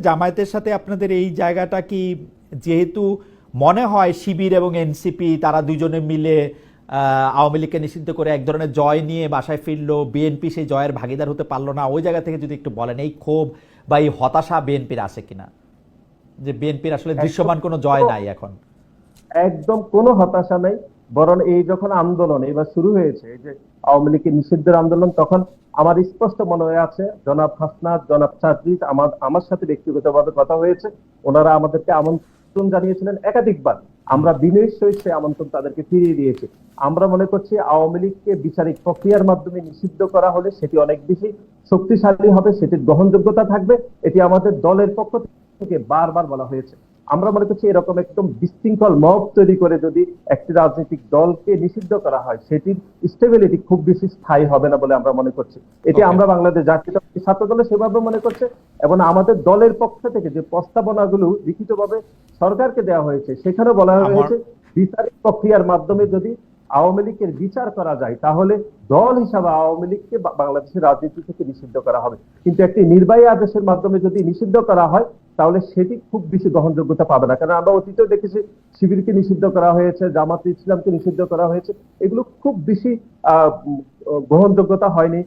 জামায়াতের সাথে আপনাদের এই জায়গাটা কি, যেহেতু মনে হয় শিবির এবং এনসিপি তারা দুজনে মিলে আওয়ামী লীগকে নিষিদ্ধ করে এক ধরনের জয় নিয়ে বাসায় ফিরলো, বিএনপি সেই জয়ের ভাগিদার হতে পারলো না, ওই জায়গা থেকে যদি একটু বলেন এই ক্ষোভ বা এই হতাশা বিএনপির আছে কিনা, যে বিএনপির আসলে একদম দৃশ্যমান কোনো জয় নাই এখন? একদম কোনো হতাশা নেই। বরং এই যখন আন্দোলন এবার শুরু হয়েছে, এই যে আওয়ামী লীগের নিষিদ্ধের আন্দোলন, তখন আমার স্পষ্ট মনে হয়ে আছে জনাব হাসনাত, জনাব সার্জিস আমার আমার সাথে ব্যক্তিগতভাবে কথা হয়েছে। ওনারা আমাদেরকে আমন্ত্রণ জানিয়েছিলেন একাধিকবার। আমরা বিনয়ের সহিত সেই আমন্ত্রণ তাদেরকে ফিরিয়ে দিয়েছি। আমরা মনে করছি আওয়ামী লীগকে বিচারিক প্রক্রিয়ার মাধ্যমে নিষিদ্ধ করা হলে সেটি অনেক বেশি শক্তিশালী হবে, সেটির গ্রহণযোগ্যতা থাকবে। এটি আমাদের দলের পক্ষ থেকে বারবার বলা হয়েছে। আমরা মনে করছি এরকম একদম বিশৃঙ্খল মব তৈরি করে যদি একটি রাজনৈতিক দলকে নিষিদ্ধ করা হয়, সেটির স্টেবিলিটি খুব বেশি স্থায়ী হবে না বলে আমরা মনে করছি। এটি ওকে। আমরা বাংলাদেশ জাতীয়তাবাদী ছাত্র দলে সেভাবে মনে করছে, এবং আমাদের দলের পক্ষ থেকে যে প্রস্তাবনাগুলো লিখিতভাবে সরকারকে দেওয়া হয়েছে সেখানে বলা আমার হয়েছে বিচারিক প্রক্রিয়ার মাধ্যমে যদি আওয়ামী লীগের বিচার করা যায় তাহলে দল হিসাবে আওয়ামী লীগকে বাংলাদেশের রাজনীতি থেকে নিষিদ্ধ করা হবে। কিন্তু একটি নির্বাহী আদেশের মাধ্যমে যদি নিষিদ্ধ করা হয় তাহলে সেটি খুব বেশি গ্রহণযোগ্যতা পাবে না। কারণ আমরা অতীতেও দেখেছি শিবিরকে নিষিদ্ধ করা হয়েছে, জামাত ইসলামকে নিষিদ্ধ করা হয়েছে, এগুলো খুব বেশি গ্রহণযোগ্যতা হয়নি।